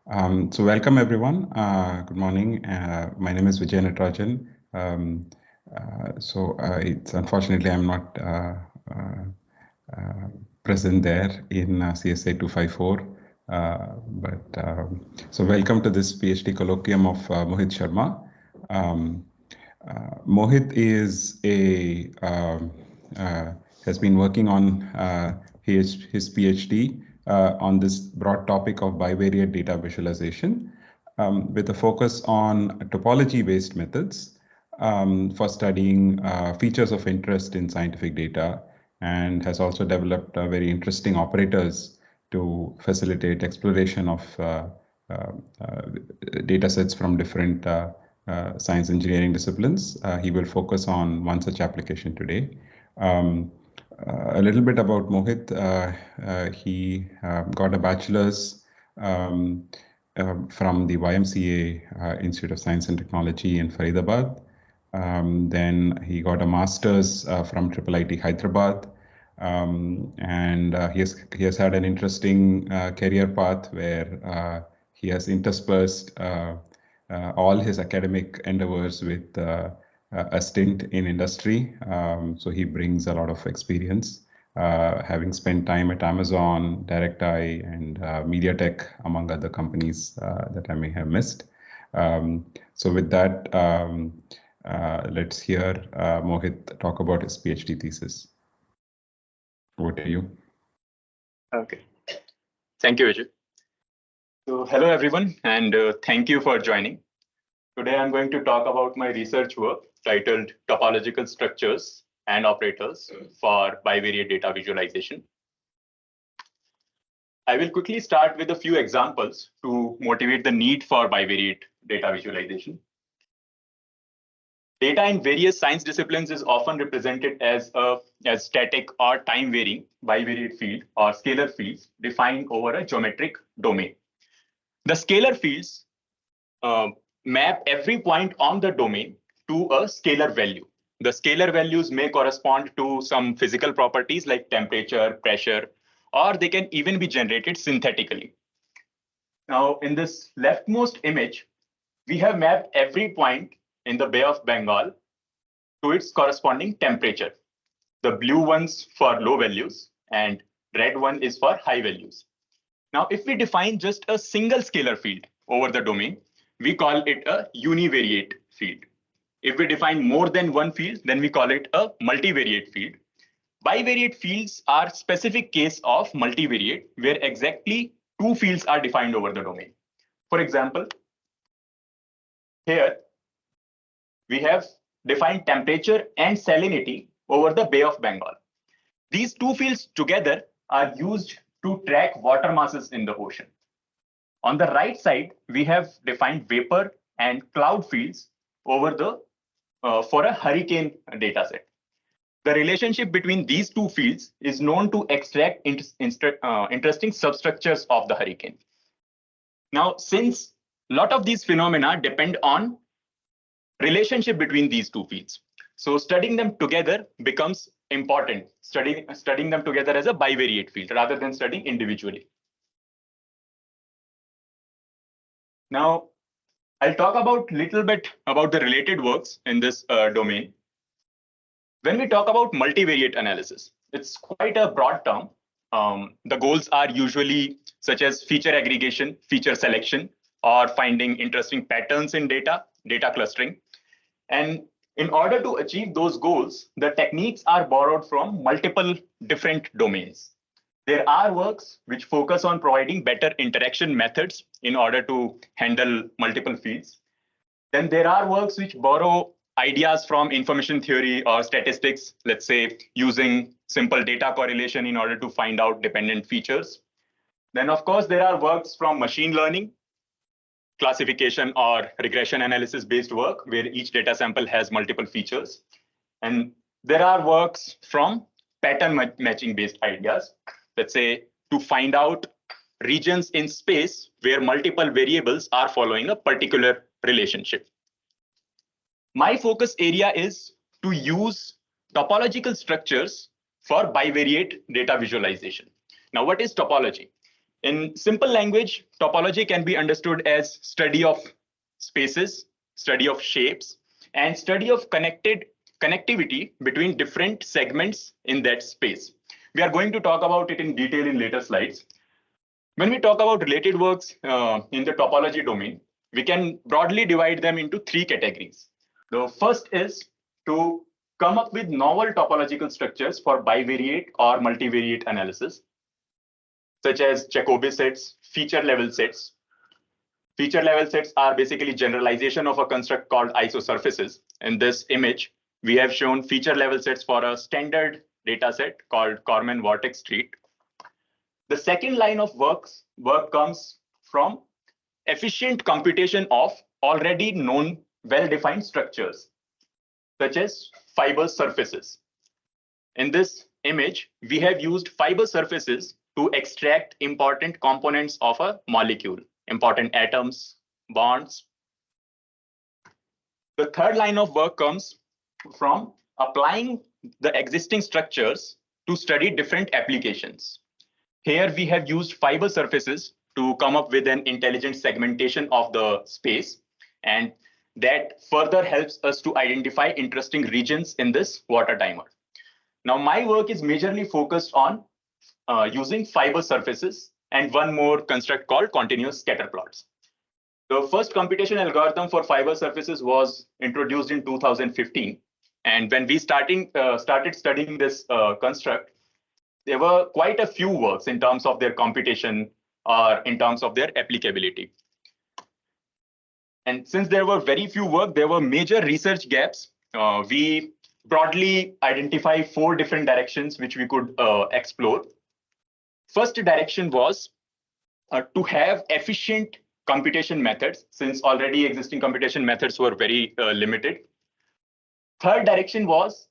So welcome everyone. Good morning. My name is Vijay Natarajan. It's unfortunately I'm not present there in CSA 254. So welcome to this PhD colloquium of Mohit Sharma. Mohit is has been working on his PhD on this broad topic of bivariate data visualization with a focus on topology-based methods for studying features of interest in scientific data, and has also developed very interesting operators to facilitate exploration of data sets from different science engineering disciplines. He will focus on one such application today. A little bit about Mohit. He got a bachelor's from the YMCA Institute of Science and Technology in Faridabad. Then he got a master's from IIIT Hyderabad. He has had an interesting career path where he has interspersed all his academic endeavors with a stint in industry. So he brings a lot of experience, having spent time at Amazon, DirectEye, and MediaTek, among other companies that I may have missed. So with that, let's hear Mohit talk about his PhD thesis. Over to you. Okay. Thank you, Vijay. So hello, everyone, and thank you for joining. Today, I'm going to talk about my research work titled Topological Structures and Operators for Bivariate Data Visualization. I will quickly start with a few examples to motivate the need for bivariate data visualization. Data in various science disciplines is often represented as static or time-varying bivariate field or scalar fields defined over a geometric domain. The scalar fields map every point on the domain to a scalar value. The scalar values may correspond to some physical properties like temperature, pressure, or they can even be generated synthetically. Now, in this leftmost image, we have mapped every point in the Bay of Bengal to its corresponding temperature. The blue ones for low values and red one is for high values. Now, if we define just a single scalar field over the domain, we call it a univariate field. If we define more than one field, then we call it a multivariate field. Bivariate fields are specific case of multivariate, where exactly two fields are defined over the domain. For example, here we have defined temperature and salinity over the Bay of Bengal. These two fields together are used to track water masses in the ocean. On the right side, we have defined vapor and cloud fields over the for a hurricane dataset. The relationship between these two fields is known to extract interesting substructures of the hurricane. Now, since a lot of these phenomena depend on relationship between these two fields, so studying them together becomes important, studying them together as a bivariate field rather than studying individually. Now, I'll talk about a little bit about the related works in this domain. When we talk about multivariate analysis, it's quite a broad term. The goals are usually such as feature aggregation, feature selection, or finding interesting patterns in data clustering. And in order to achieve those goals, the techniques are borrowed from multiple different domains. There are works which focus on providing better interaction methods in order to handle multiple fields. Then there are works which borrow ideas from information theory or statistics, let's say using simple data correlation in order to find out dependent features. Then, of course, there are works from machine learning, classification or regression analysis based work, where each data sample has multiple features. And there are works from pattern matching based ideas, let's say to find out regions in space where multiple variables are following a particular relationship. My focus area is to use topological structures for bivariate data visualization. Now, what is topology? In simple language, topology can be understood as study of spaces, study of shapes, and study of connectivity between different segments in that space. We are going to talk about it in detail in later slides. When we talk about related works in the topology domain, we can broadly divide them into three categories. The first is to come up with novel topological structures for bivariate or multivariate analysis, such as Jacobi sets, feature level sets. Feature level sets are basically generalization of a construct called isosurfaces. In this image, we have shown feature level sets for a standard data set called Corman vortex street. The second line of work comes from efficient computation of already known well-defined structures, such as fiber surfaces. In this image, we have used fiber surfaces to extract important components of a molecule, important atoms, bonds. The third line of work comes from applying the existing structures to study different applications. Here we have used fiber surfaces to come up with an intelligent segmentation of the space, and that further helps us to identify interesting regions in this water timer. Now, my work is majorly focused on using fiber surfaces and one more construct called continuous scatter plots. The first computation algorithm for fiber surfaces was introduced in 2015. And when we started studying this construct, there were quite a few works in terms of their computation or in terms of their applicability. And since there were very few work, there were major research gaps. We broadly identify 4 different directions which we could explore. First direction was to have efficient computation methods, since already existing computation methods were very limited. Third direction was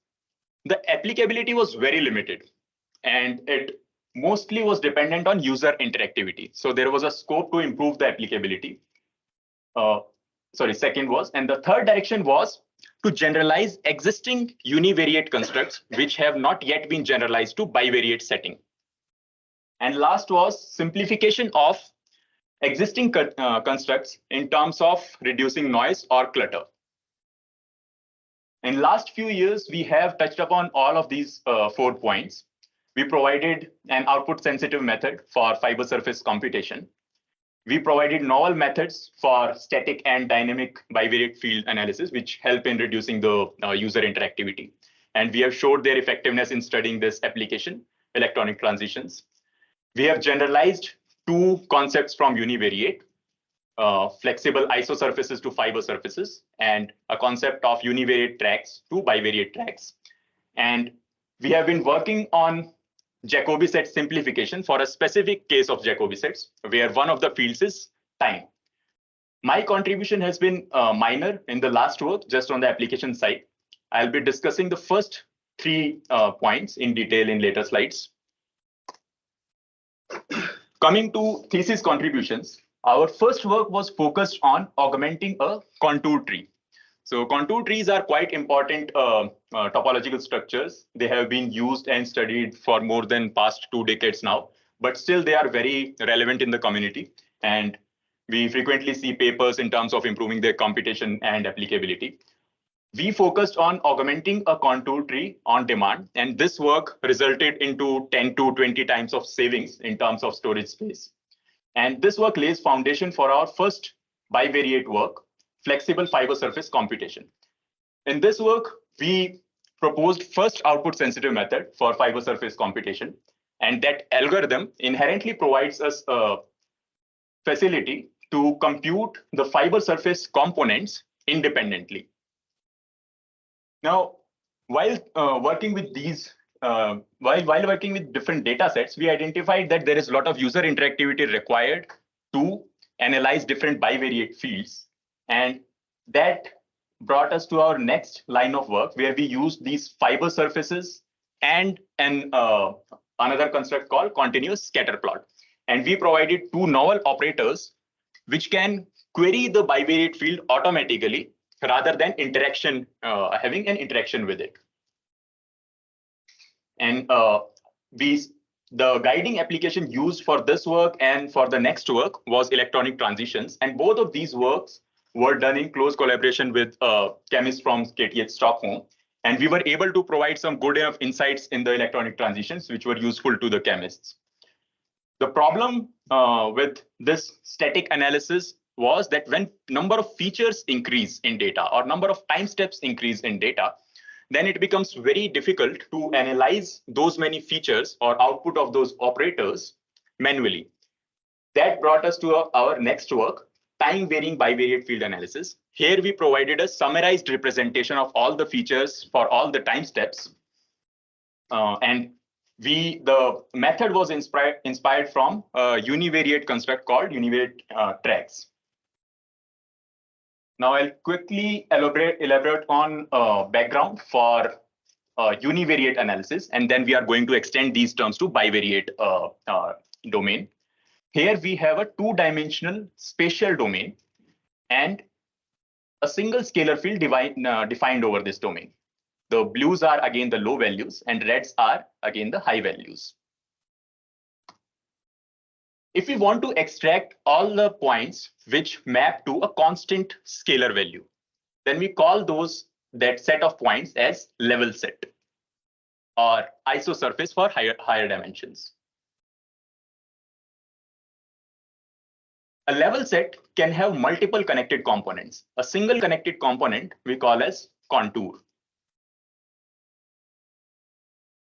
the applicability was very limited, and it mostly was dependent on user interactivity. So there was a scope to improve the applicability. Second was, and the third direction was to generalize existing univariate constructs which have not yet been generalized to bivariate setting. And last was simplification of existing constructs in terms of reducing noise or clutter. In last few years, we have touched upon all of these 4 points. We provided an output sensitive method for fiber surface computation. We provided novel methods for static and dynamic bivariate field analysis, which help in reducing the user interactivity. And we have showed their effectiveness in studying this application, electronic transitions. We have generalized 2 concepts from univariate, flexible isosurfaces to fiber surfaces, and a concept of univariate tracks to bivariate tracks. And we have been working on Jacobi set simplification for a specific case of Jacobi sets, where one of the fields is time. My contribution has been minor in the last work, just on the application side. I'll be discussing the first 3 points in detail in later slides. Coming to thesis contributions, our first work was focused on augmenting a contour tree. So contour trees are quite important topological structures. They have been used and studied for more than past 2 decades now, but still they are very relevant in the community. And we frequently see papers in terms of improving their computation and applicability. We focused on augmenting a contour tree on demand, and this work resulted into 10 to 20 times of savings in terms of storage space. And this work lays foundation for our first bivariate work, flexible fiber surface computation. In this work, we proposed first output sensitive method for fiber surface computation, and that algorithm inherently provides us a facility to compute the fiber surface components independently. Now, while working with these, while working with different data sets, we identified that there is a lot of user interactivity required to analyze different bivariate fields. And that brought us to our next line of work, where we used these fiber surfaces and another construct called continuous scatter plot. And we provided 2 novel operators which can query the bivariate field automatically rather than having an interaction with it. And we The guiding application used for this work and for the next work was electronic transitions. And both of these works were done in close collaboration with chemists from KTH Stockholm. And we were able to provide some good enough insights in the electronic transitions, which were useful to the chemists. The problem with this static analysis was that when number of features increase in data or number of time steps increase in data, then it becomes very difficult to analyze those many features or output of those operators manually. That brought us to our next work, time varying bivariate field analysis. Here we provided a summarized representation of all the features for all the time steps. And the method was inspired from a univariate construct called univariate tracks. Now I'll quickly elaborate on background for univariate analysis, and then we are going to extend these terms to bivariate domain. Here we have a two-dimensional spatial domain and a single scalar field defined over this domain. The blues are again the low values and reds are again the high values. If we want to extract all the points which map to a constant scalar value, then we call that set of points as level set or isosurface for higher dimensions. A level set can have multiple connected components. A single connected component we call as contour.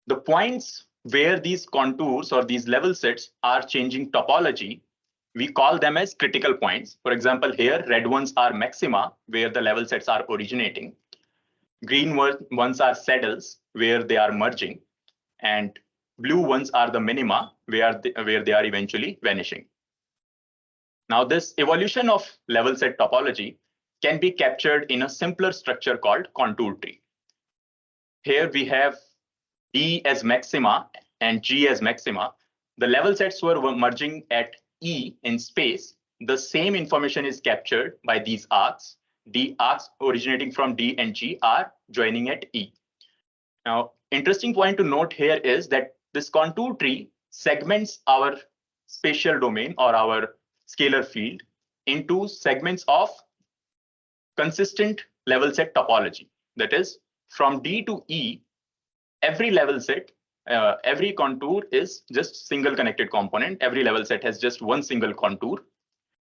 The points where these contours or these level sets are changing topology, we call them as critical points. For example, here red ones are maxima where the level sets are originating. Green ones are saddles where they are merging, and blue ones are the minima where they are eventually vanishing. Now this evolution of level set topology can be captured in a simpler structure called contour tree. Here we have D as maxima and G as maxima. The level sets were merging at E in space. The same information is captured by these arcs. The arcs originating from D and G are joining at E. Now, interesting point to note here is that this contour tree segments our spatial domain or our scalar field into segments of consistent level set topology. That is, from D to E, every level set, every contour is just single connected component. Every level set has just one single contour.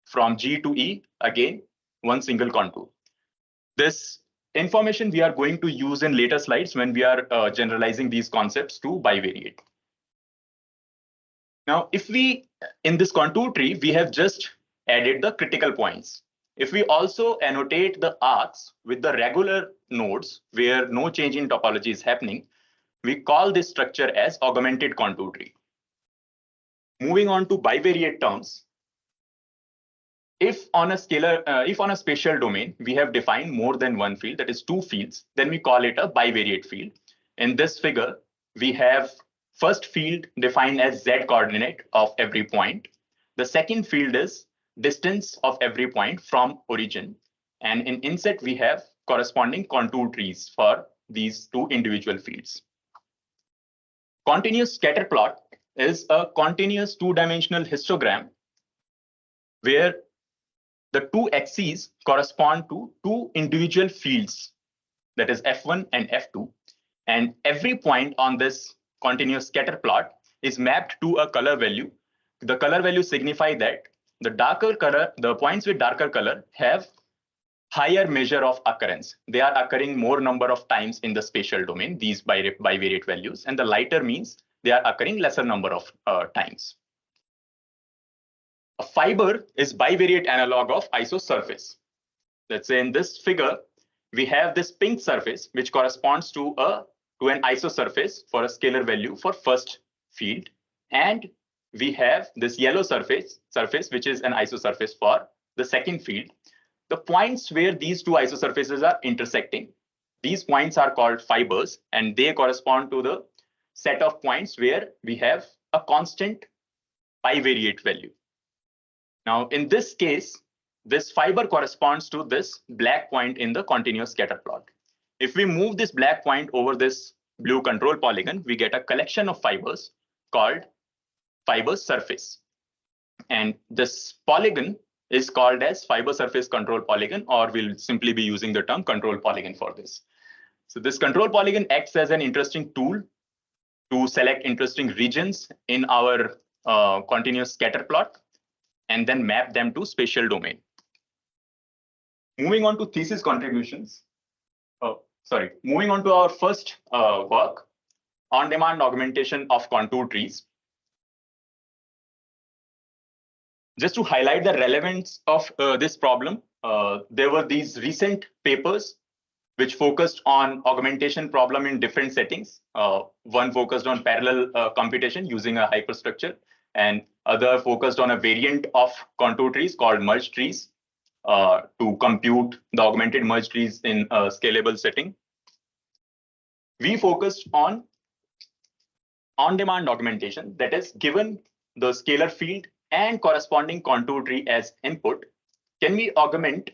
From G to E, again, one single contour. This information we are going to use in later slides when we are generalizing these concepts to bivariate. Now, if we, in this contour tree, we have just added the critical points. If we also annotate the arcs with the regular nodes where no change in topology is happening, we call this structure as augmented contour tree. Moving on to bivariate terms, if on a spatial domain we have defined more than one field, that is two fields, then we call it a bivariate field. In this figure, we have first field defined as z coordinate of every point. The second field is distance of every point from origin, and in inset we have corresponding contour trees for these two individual fields. Continuous scatter plot is a continuous two-dimensional histogram where the two axes correspond to two individual fields, that is F1 and F2, and every point on this continuous scatter plot is mapped to a color value. The color value signify that the darker color, the points with darker color have higher measure of occurrence. They are occurring more number of times in the spatial domain, these bivariate values, and the lighter means they are occurring lesser number of times. A fiber is bivariate analog of isosurface. Let's say in this figure, we have this pink surface, which corresponds to an isosurface for a scalar value for first field. And we have this yellow surface, which is an isosurface for the second field. The points where these two isosurfaces are intersecting, these points are called fibers, and they correspond to the set of points where we have a constant bivariate value. Now, in this case, this fiber corresponds to this black point in the continuous scatter plot. If we move this black point over this blue control polygon, we get a collection of fibers called fiber surface. And this polygon is called as fiber surface control polygon, or we'll simply be using the term control polygon for this. So this control polygon acts as an interesting tool to select interesting regions in our continuous scatter plot and then map them to spatial domain. Moving on to thesis contributions. Moving on to our first work, on-demand augmentation of contour trees. Just to highlight the relevance of this problem, there were these recent papers which focused on augmentation problem in different settings. One focused on parallel computation using a hyperstructure, and other focused on a variant of contour trees called merge trees to compute the augmented merge trees in a scalable setting. We focused on on-demand augmentation, that is, given the scalar field and corresponding contour tree as input, can we augment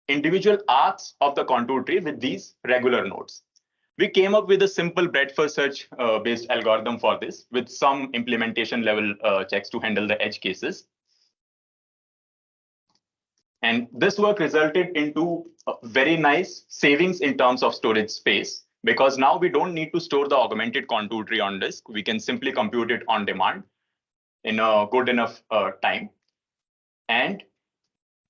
individual arcs of the contour tree with these regular nodes? We came up with a simple breadth-first search based algorithm for this, with some implementation level checks to handle the edge cases. And this work resulted into very nice savings in terms of storage space, because now we don't need to store the augmented contour tree on disk. We can simply compute it on demand in a good enough time. And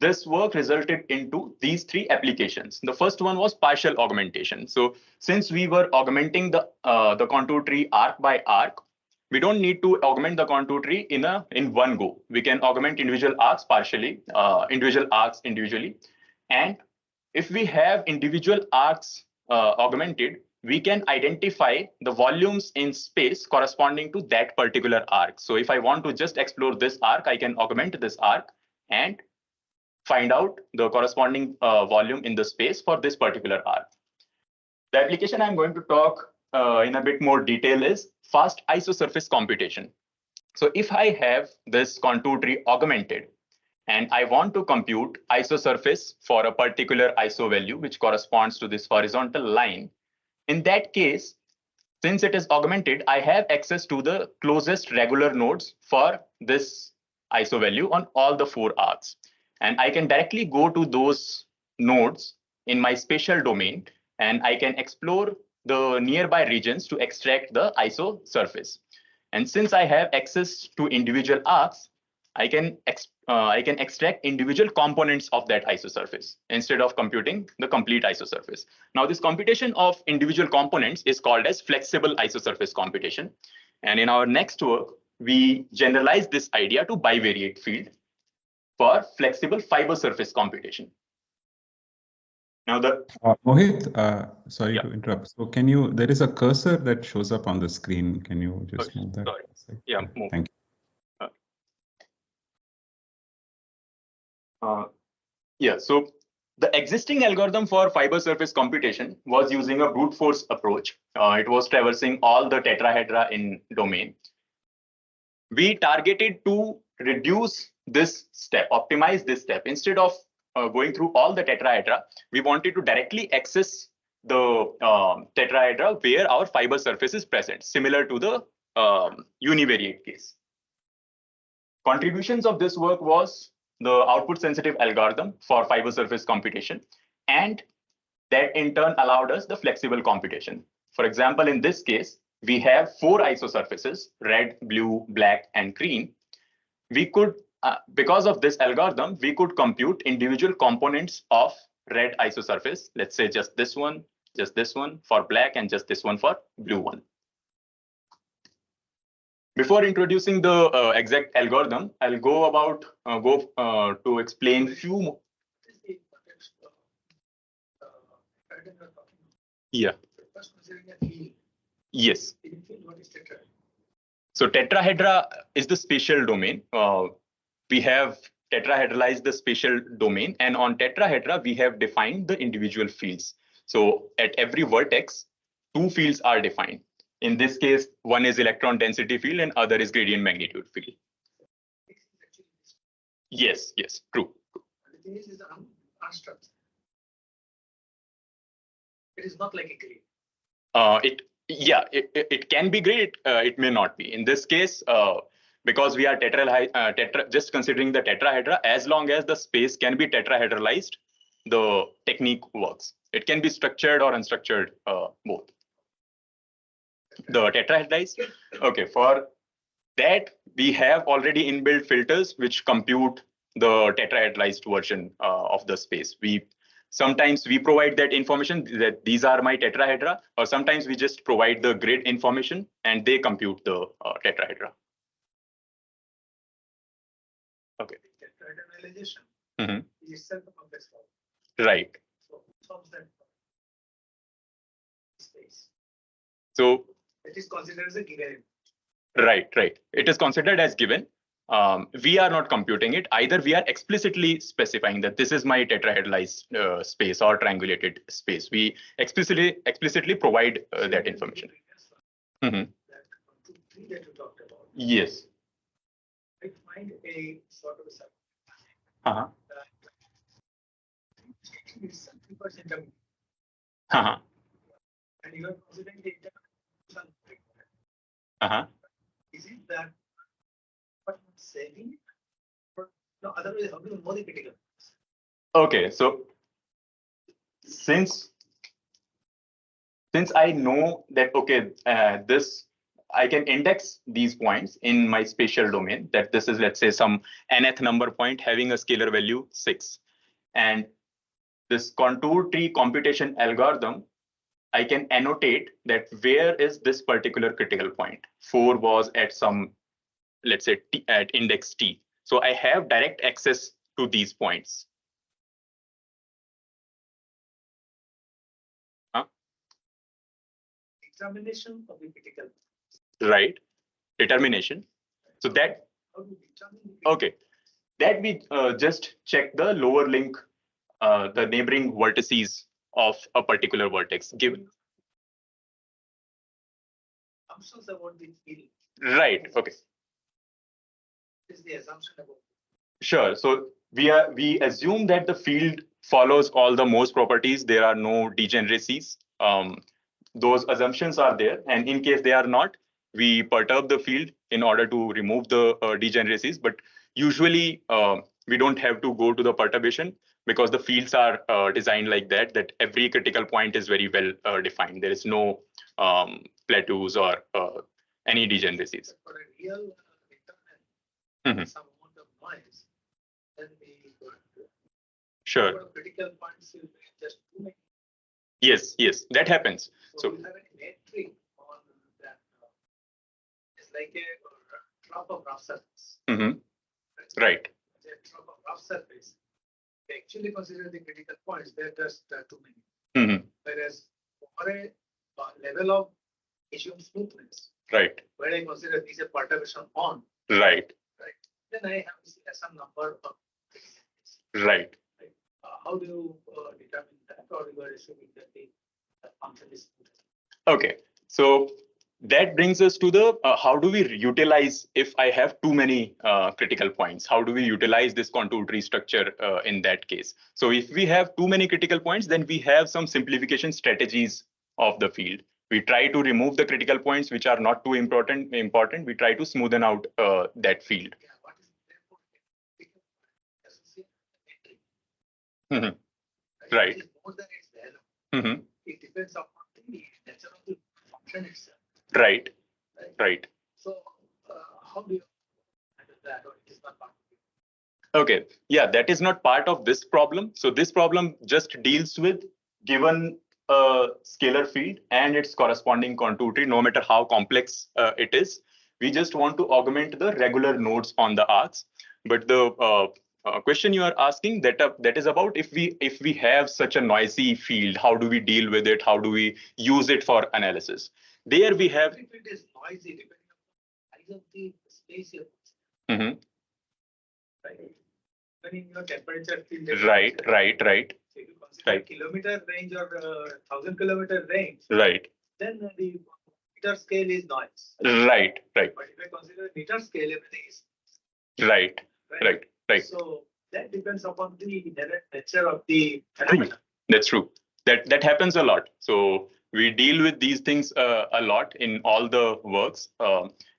this work resulted into these three applications. The first one was partial augmentation. So since we were augmenting the contour tree arc by arc, we don't need to augment the contour tree in one go. We can augment individual arcs partially, individually. And if we have individual arcs augmented, we can identify the volumes in space corresponding to that particular arc. So if I want to just explore this arc, I can augment this arc and find out the corresponding volume in the space for this particular arc. The application I'm going to talk in a bit more detail is fast isosurface computation. So if I have this contour tree augmented and I want to compute isosurface for a particular iso value which corresponds to this horizontal line, in that case, since it is augmented, I have access to the closest regular nodes for this iso value on all the four arcs. And I can directly go to those nodes in my spatial domain, and I can explore the nearby regions to extract the iso surface. And since I have access to individual arcs, I can extract individual components of that isosurface instead of computing the complete isosurface. Now, this computation of individual components is called as flexible isosurface computation. And in our next work, we generalize this idea to bivariate field for flexible fiber surface computation. Now, Mohit, sorry to interrupt. So can you, there is a cursor that shows up on the screen. Can you just move that? Sorry. Yeah, move. Thank you. So the existing algorithm for fiber surface computation was using a brute force approach. It was traversing all the tetrahedra in domain. We targeted to reduce this step, optimize this step. Instead of going through all the tetrahedra, we wanted to directly access the tetrahedra where our fiber surface is present, similar to the univariate case. Contributions of this work was the output sensitive algorithm for fiber surface computation, and that in turn allowed us the flexible computation. For example, in this case, we have four isosurfaces, red, blue, black, and green. We could, because of this algorithm, we could compute individual components of red isosurface. Let's say just this one for black, and just this one for blue one. Before introducing the exact algorithm, I'll go to explain few. Yeah. Yes. So tetrahedra is the spatial domain. We have tetrahedralized the spatial domain, and on tetrahedra, we have defined the individual fields. So at every vertex, two fields are defined. In this case, one is electron density field and other is gradient magnitude field. Yes, true. The thing is unstructured. It is not like a grid. Yeah, it can be great. It may not be. In this case, because we are just considering the tetrahedra, as long as the space can be tetrahedralized, the technique works. It can be structured or unstructured, both. The tetrahedralized. Okay, for that we have already inbuilt filters which compute the tetrahedralized version of the space. Sometimes we provide that information that these are my tetrahedra, or sometimes we just provide the grid information and they compute the tetrahedra. Okay. Tetrahedralization is itself a complex problem. Right. So who solves that space? So it is considered as a given. Right. It is considered as given. We are not computing it. Either we are explicitly specifying that this is my tetrahedralized space or triangulated space. We explicitly provide that information. That 1, 2, 3 that you talked about. Yes. I find a sort of a circle. It's 30% of and you are considering the interval. Is it that what saving? No, otherwise, how do you know the critical? Okay, so since I know that, okay, this I can index these points in my spatial domain, that this is, let's say, some nth number point having a scalar value 6. And this contour tree computation algorithm, I can annotate that where is this particular critical point. 4 was at some, let's say, at index t. So I have direct access to these points. Determination of the critical. Right. Determination. So that, okay, that we just check the lower link, the neighboring vertices of a particular vertex. Assumptions about the field. Right. Okay. Is the assumption about? Sure. So we assume that the field follows all the Mohs properties. There are no degeneracies. Those assumptions are there, and in case they are not, we perturb the field in order to remove the degeneracies. But usually we don't have to go to the perturbation because the fields are designed like that, that every critical point is very well defined. There is no plateaus or any degeneracies. For a real some amount of noise, then we sure. Critical points will be just too many. Yes, that happens. So we have an metric on that. It's like a drop of rough surface. Right. A drop of rough surface. They actually consider the critical points. They're just too many. Whereas for a level of assumed smoothness, right, where I consider these a perturbation on, right, then I have some number of right. How do you determine that, or you are assuming that the function is smooth? Okay, so that brings us to the how do we utilize if I have too many critical points? How do we utilize this contour tree structure in that case? So if we have too many critical points, then we have some simplification strategies of the field. We try to remove the critical points which are not too important. We try to smoothen out that field. Yeah, what is right. It is more than its value. It depends upon the nature of the function itself. Right. So how do you handle that, or it is not part of it? Okay, yeah, that is not part of this problem. So this problem just deals with given a scalar field and its corresponding contour tree, no matter how complex it is. We just want to augment the regular nodes on the arcs. But the question you are asking that is about if we have such a noisy field, how do we deal with it? How do we use it for analysis? There we have. If it is noisy, depending on the size of the space you're right. When in your temperature field. Right. So if you consider kilometer range or 1,000 kilometer range. Right. Then the meter scale is noise. Right. But if I consider meter scale, everything is. Right. So that depends upon the inherent nature of the phenomena. That's true. That happens a lot. So we deal with these things a lot in all the works,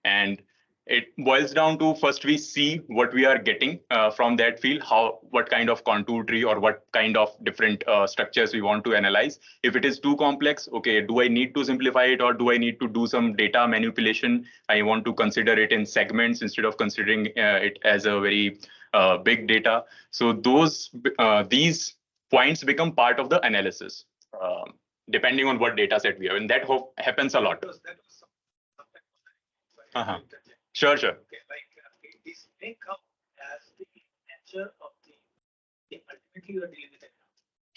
and it boils down to first we see what we are getting from that field, what kind of contour tree or what kind of different structures we want to analyze. If it is too complex, okay, do I need to simplify it or do I need to do some data manipulation? I want to consider it in segments instead of considering it as a very big data. So these points become part of the analysis, depending on what data set we have, and that happens a lot. Sure. Okay, this may come as the nature of the ultimately you are dealing with it.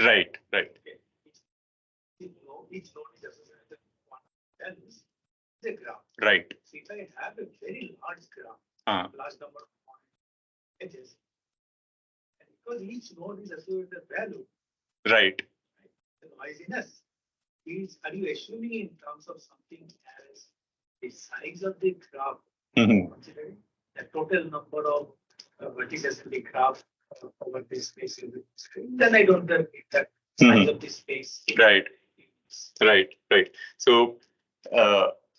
Right. Okay. Each node is associated with one values. It's a graph. Right. So if I have a very large graph, large number of edges, and because each node is associated with a value, right, the noisiness are you assuming in terms of something as the size of the graph, considering the total number of vertices in the graph over this space, then I don't get that size of the space. Right. So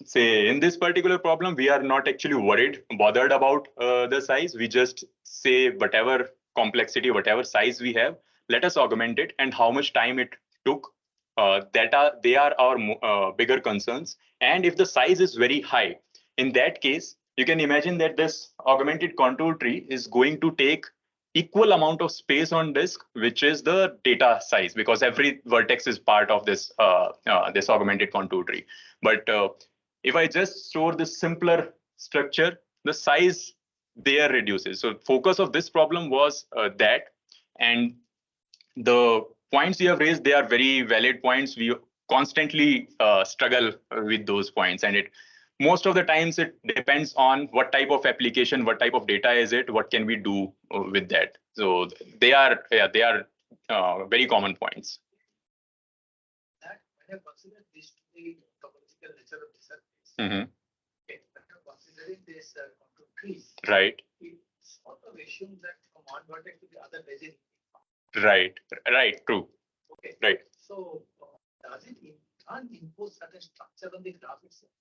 say in this particular problem, we are not actually bothered about the size. We just say whatever complexity, whatever size we have, let us augment it, and how much time it took. They are our bigger concerns. And if the size is very high, in that case, you can imagine that this augmented contour tree is going to take equal amount of space on disk, which is the data size, because every vertex is part of this this augmented contour tree. But if I just store this simpler structure, the size there reduces. So focus of this problem was that, and the points you have raised, they are very valid points. We constantly struggle with those points, and most of the times it depends on what type of application, what type of data is it, what can we do with that. So they are very common points. That when I consider this to be topological nature of the surface, okay, when I'm considering this contour trees, right, it sort of assumes that from one vertex to the other there is. Right, true. Okay. Right. So does it can't impose certain structure on the graph itself?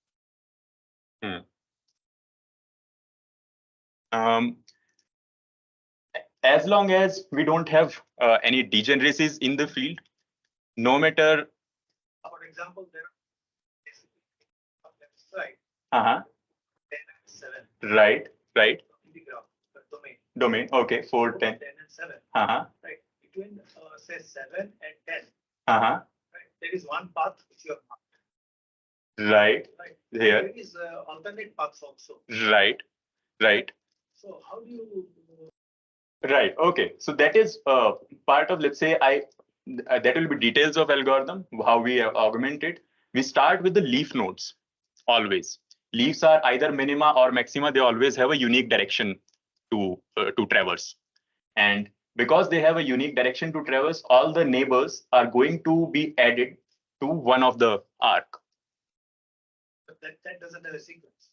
As long as we don't have any degeneracies in the field, no matter. For example, there are on left side. 10 and 7. Right. In the graph, the domain. Okay, 4, 10. 10 and 7. Right. Between say 7 and 10. Right. There is one path which you have marked. Right. Here. There is alternate paths also. Right. So how do you? Right. Okay. So that is part of, let's say, that will be details of algorithm, how we augment it. We start with the leaf nodes. Always. Leaves are either minima or maxima. They always have a unique direction to traverse. And because they have a unique direction to traverse, all the neighbors are going to be added to one of the arc. But that doesn't have a sequence.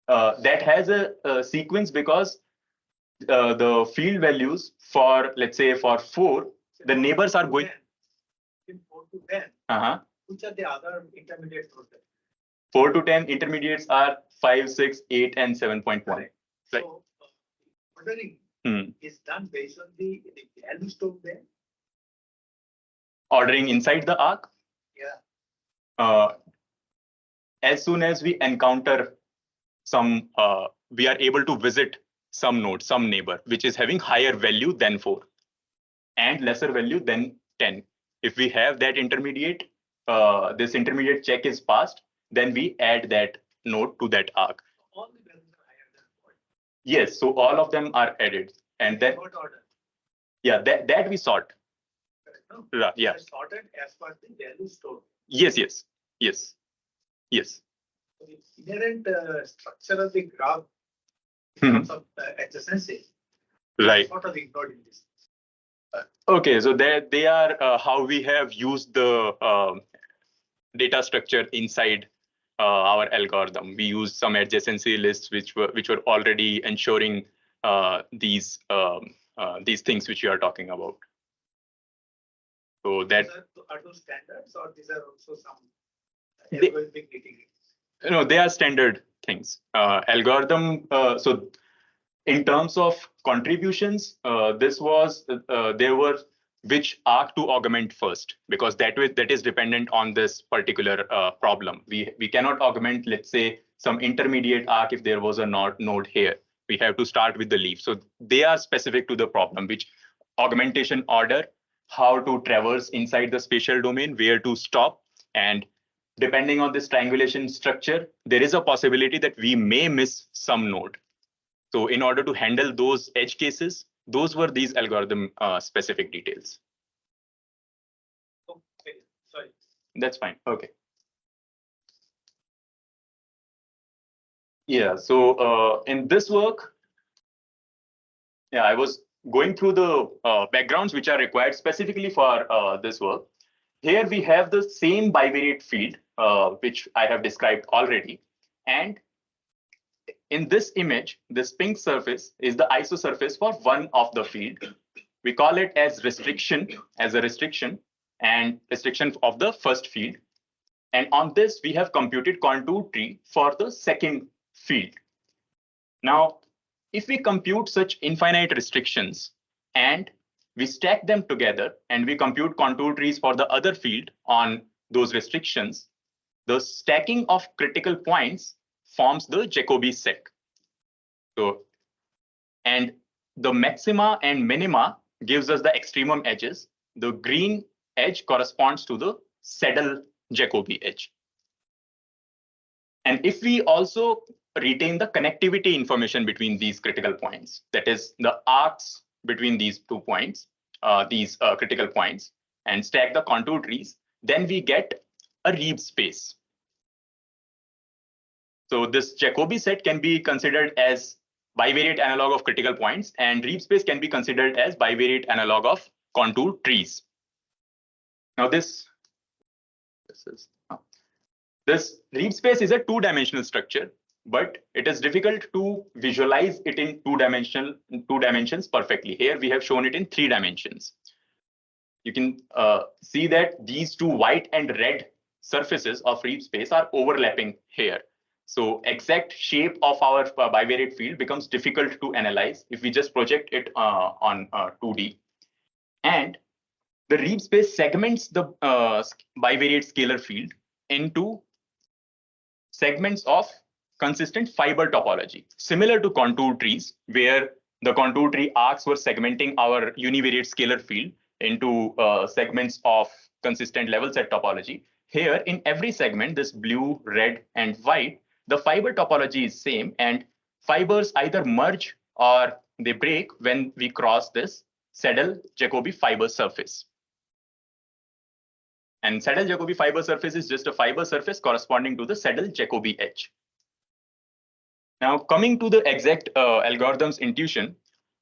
That has a sequence because the field values for, let's say, for 4, the neighbors are going. 4 to 10. Which are the other intermediate nodes? 4 to 10 intermediates are 5, 6, 8, and 7.1. Right. So ordering is done based on the value stored there. Ordering inside the arc? Yeah. As soon as we encounter some, we are able to visit some node, some neighbor, which is having higher value than 4 and lesser value than 10. If we have that intermediate, this intermediate check is passed, then we add that node to that arc. All the values are higher than 4. Yes, so all of them are added, and then what order? Yeah, that we sort. No, yeah. Sorted as per the value stored. Yes. So the inherent structure of the graph in terms of adjacency, right, sort of ignored in this. Okay, so they are how we have used the data structure inside our algorithm. We used some adjacency lists which were already ensuring these things which you are talking about. So that are those standards, or these are also some algorithmic nitty-gritties? No, they are standard things. Algorithm. So in terms of contributions, there were which arc to augment first, because that is dependent on this particular problem. We cannot augment, let's say, some intermediate arc if there was a node here. We have to start with the leaf. So they are specific to the problem, which augmentation order, how to traverse inside the spatial domain, where to stop, and depending on this triangulation structure, there is a possibility that we may miss some node. So in order to handle those edge cases, those were these algorithm specific details. Okay, sorry. That's fine. Okay. Yeah. So in this work, yeah, I was going through the backgrounds which are required specifically for this work. Here we have the same bivariate field, which I have described already. And in this image, this pink surface is the isosurface for one of the field. We call it as restriction, and restriction of the first field. And on this, we have computed contour tree for the second field. Now, if we compute such infinite restrictions and we stack them together and we compute contour trees for the other field on those restrictions, the stacking of critical points forms the Jacobi set. So, and the maxima and minima gives us the extremum edges. The green edge corresponds to the saddle Jacobi edge. And if we also retain the connectivity information between these critical points, that is the arcs between these 2 points, these critical points, and stack the contour trees, then we get a Reeb space. So this Jacobi set can be considered as bivariate analog of critical points, and Reeb space can be considered as bivariate analog of contour trees. Now this Reeb space is a two-dimensional structure, but it is difficult to visualize it in two dimensions perfectly. Here we have shown it in 3 dimensions. You can see that these 2 white and red surfaces of Reeb space are overlapping here. So exact shape of our bivariate field becomes difficult to analyze if we just project it on 2D. And the Reeb space segments the bivariate scalar field into segments of consistent fiber topology, similar to contour trees, where the contour tree arcs were segmenting our univariate scalar field into segments of consistent level set topology. Here, in every segment, this blue, red, and white, the fiber topology is same, and fibers either merge or they break when we cross this saddle Jacobi fiber surface. And saddle Jacobi fiber surface is just a fiber surface corresponding to the saddle Jacobi edge. Now, coming to the exact algorithm's intuition,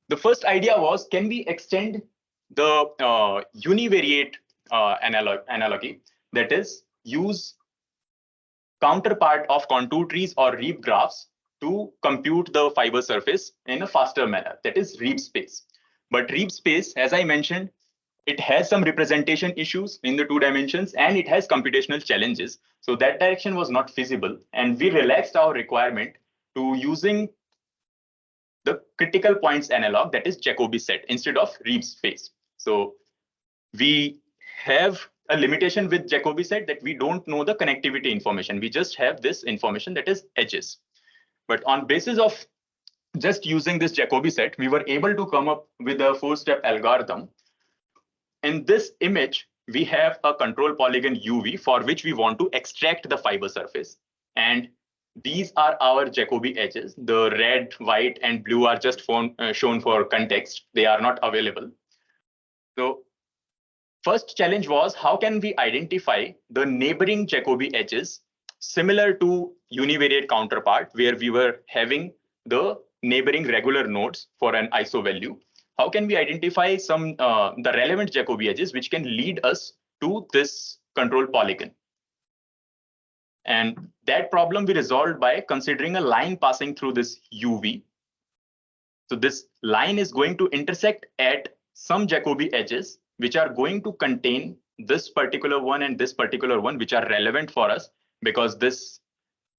the first idea was, can we extend the univariate analogy, that is, use counterpart of contour trees or Reeb graphs to compute the fiber surface in a faster manner, that is Reeb space. But Reeb space, as I mentioned, it has some representation issues in the 2 dimensions, and it has computational challenges. So that direction was not feasible, and we relaxed our requirement to using the critical points analog, that is Jacobi set, instead of Reeb space. So we have a limitation with Jacobi set that we don't know the connectivity information. We just have this information, that is edges. But on basis of just using this Jacobi set, we were able to come up with a 4-step algorithm. In this image, we have a control polygon UV for which we want to extract the fiber surface. And these are our Jacobi edges. The red, white, and blue are just shown for context. They are not available. So first challenge was, how can we identify the neighboring Jacobi edges similar to univariate counterpart, where we were having the neighboring regular nodes for an ISO value? How can we identify some the relevant Jacobi edges which can lead us to this control polygon? And that problem we resolved by considering a line passing through this UV. So this line is going to intersect at some Jacobi edges which are going to contain this particular one and this particular one, which are relevant for us because this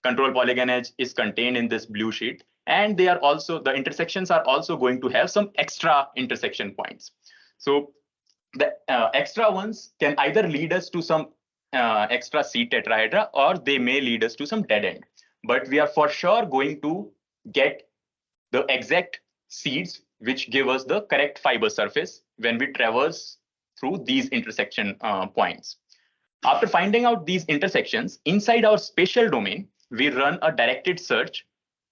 control polygon edge is contained in this blue sheet. And they are also, the intersections are also going to have some extra intersection points. So the extra ones can either lead us to some extra seed tetrahedra, or they may lead us to some dead end. But we are for sure going to get the exact seeds which give us the correct fiber surface when we traverse through these intersection points. After finding out these intersections, inside our spatial domain, we run a directed search,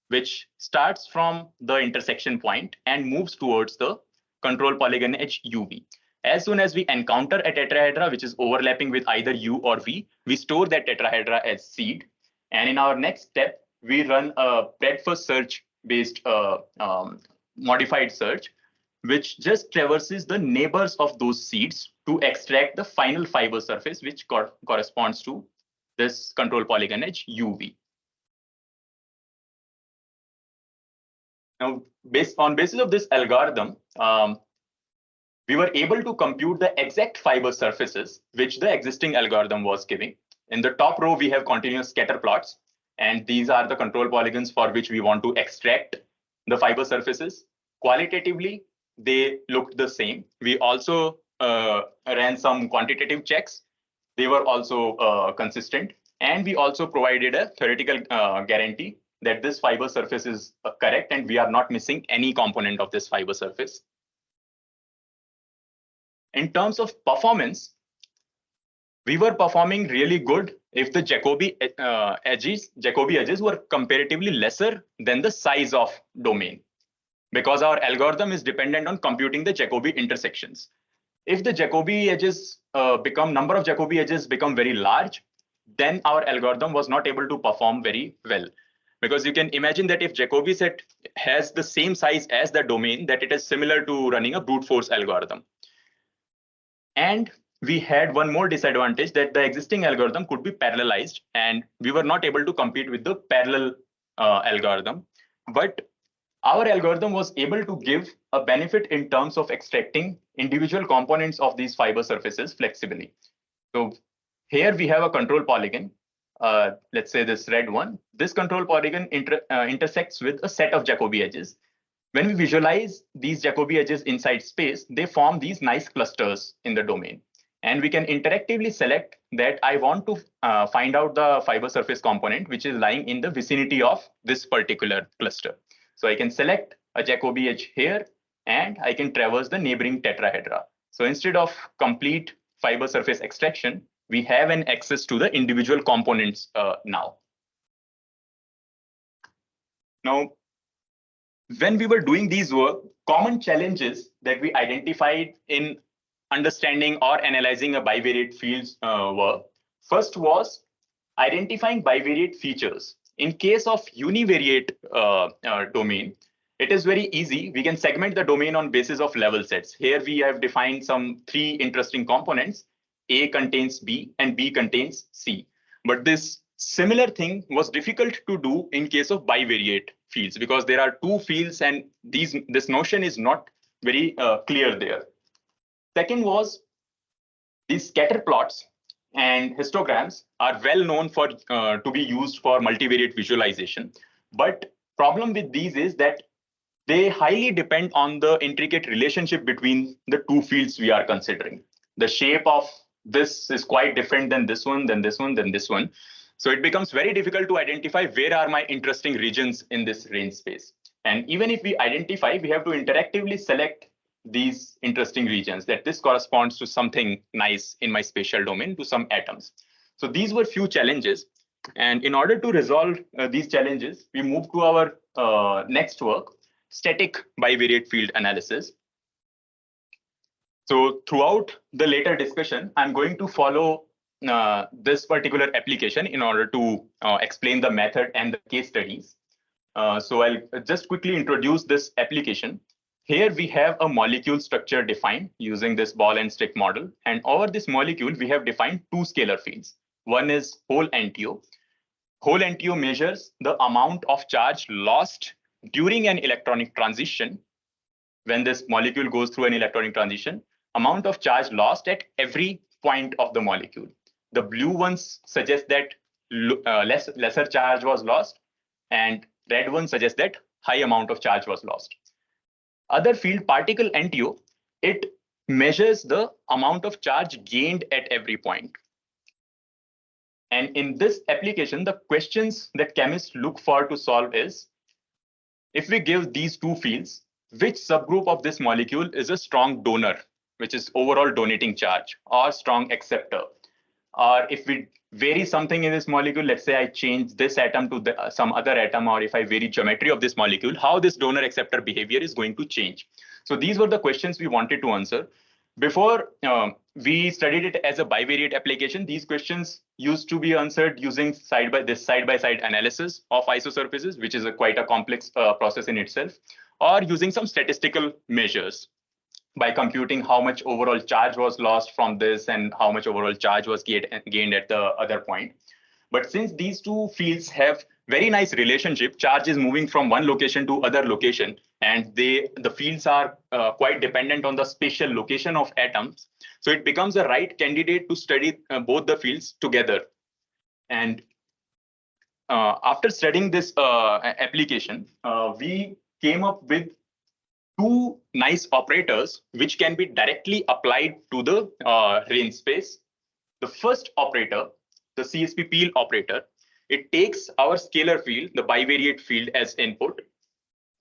which starts from the intersection point and moves towards the control polygon edge UV. As soon as we encounter a tetrahedra which is overlapping with either U or V, we store that tetrahedra as seed. And in our next step, we run a breadth-first search based modified search, which just traverses the neighbors of those seeds to extract the final fiber surface, which corresponds to this control polygon edge UV. Now, on basis of this algorithm, we were able to compute the exact fiber surfaces which the existing algorithm was giving. In the top row, we have continuous scatter plots, and these are the control polygons for which we want to extract the fiber surfaces. Qualitatively, they looked the same. We also ran some quantitative checks. They were also consistent. And we also provided a theoretical guarantee that this fiber surface is correct and we are not missing any component of this fiber surface. In terms of performance, we were performing really good if the Jacobi edges were comparatively lesser than the size of domain, because our algorithm is dependent on computing the Jacobi intersections. If the Jacobi edges number of Jacobi edges become very large, then our algorithm was not able to perform very well. Because you can imagine that if Jacobi set has the same size as the domain, that it is similar to running a brute force algorithm. And we had one more disadvantage, that the existing algorithm could be parallelized, and we were not able to compete with the parallel algorithm. But our algorithm was able to give a benefit in terms of extracting individual components of these fiber surfaces flexibly. So here we have a control polygon. Let's say this red one. This control polygon intersects with a set of Jacobi edges. When we visualize these Jacobi edges inside space, they form these nice clusters in the domain. And we can interactively select that I want to find out the fiber surface component which is lying in the vicinity of this particular cluster. So I can select a Jacobi edge here, and I can traverse the neighboring tetrahedra. So instead of complete fiber surface extraction, we have an access to the individual components now. Now, when we were doing these work, common challenges that we identified in understanding or analyzing a bivariate fields were, first was identifying bivariate features. In case of univariate domain, it is very easy. We can segment the domain on basis of level sets. Here we have defined some 3 interesting components. A contains B and B contains C. But this similar thing was difficult to do in case of bivariate fields, because there are 2 fields and this notion is not very clear there. Second was these scatter plots and histograms are well known for to be used for multivariate visualization. But problem with these is that they highly depend on the intricate relationship between the 2 fields we are considering. The shape of this is quite different than this one, then this one, then this one. So it becomes very difficult to identify where are my interesting regions in this range space. And even if we identify, we have to interactively select these interesting regions, that this corresponds to something nice in my spatial domain, to some atoms. So these were few challenges. And in order to resolve these challenges, we moved to our next work, static bivariate field analysis. So throughout the later discussion, I'm going to follow this particular application in order to explain the method and the case studies. So I'll just quickly introduce this application. Here we have a molecule structure defined using this ball and stick model. And over this molecule, we have defined 2 scalar fields. One is hole NTO. Hole NTO measures the amount of charge lost during an electronic transition. When this molecule goes through an electronic transition, amount of charge lost at every point of the molecule. The blue ones suggest that lesser charge was lost, and red ones suggest that high amount of charge was lost. Other field, particle NTO, it measures the amount of charge gained at every point. And in this application, the questions that chemists look for to solve is, if we give these two fields, which subgroup of this molecule is a strong donor, which is overall donating charge, or strong acceptor? Or if we vary something in this molecule, let's say I change this atom to some other atom, or if I vary geometry of this molecule, how this donor acceptor behavior is going to change. So these were the questions we wanted to answer. Before we studied it as a bivariate application, these questions used to be answered using side-by-side analysis of isosurfaces, which is quite a complex process in itself, or using some statistical measures by computing how much overall charge was lost from this and how much overall charge was gained at the other point. But since these two fields have very nice relationship, charge is moving from one location to other location, and the fields are quite dependent on the spatial location of atoms. So it becomes a right candidate to study both the fields together. And after studying this application, we came up with two nice operators which can be directly applied to the range space. The first operator, the CSP peel operator, it takes our scalar field, the bivariate field, as input,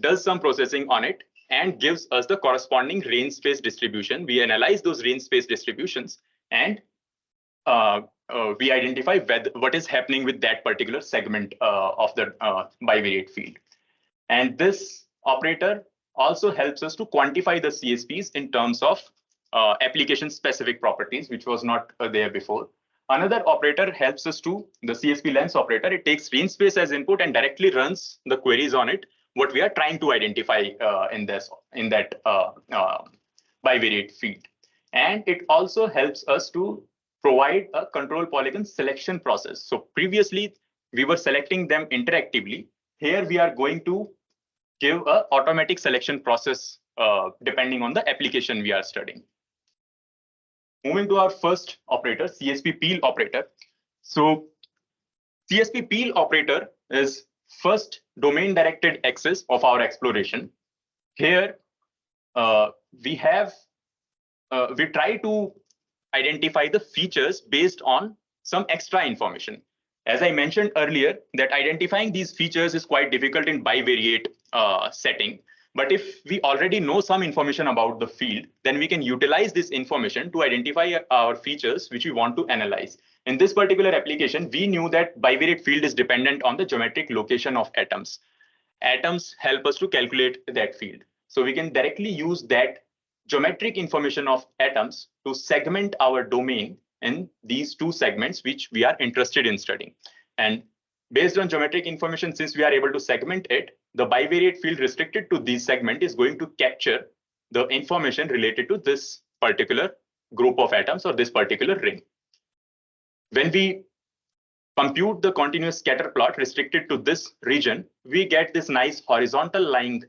does some processing on it, and gives us the corresponding range space distribution. We analyze those range space distributions, and we identify what is happening with that particular segment of the bivariate field. And this operator also helps us to quantify the CSPs in terms of application-specific properties, which was not there before. Another operator helps us to, the CSP lens operator, it takes range space as input and directly runs the queries on it, what we are trying to identify in that bivariate field. And it also helps us to provide a control polygon selection process. So previously, we were selecting them interactively. Here we are going to give an automatic selection process depending on the application we are studying. Moving to our first operator, CSP peel operator. So CSP peel operator is first domain directed axis of our exploration. Here we try to identify the features based on some extra information. As I mentioned earlier, that identifying these features is quite difficult in bivariate setting. But if we already know some information about the field, then we can utilize this information to identify our features which we want to analyze. In this particular application, we knew that bivariate field is dependent on the geometric location of atoms. Atoms help us to calculate that field. So we can directly use that geometric information of atoms to segment our domain in these two segments which we are interested in studying. And based on geometric information, since we are able to segment it, the bivariate field restricted to this segment is going to capture the information related to this particular group of atoms or this particular ring. When we compute the continuous scatter plot restricted to this region, we get this nice horizontal line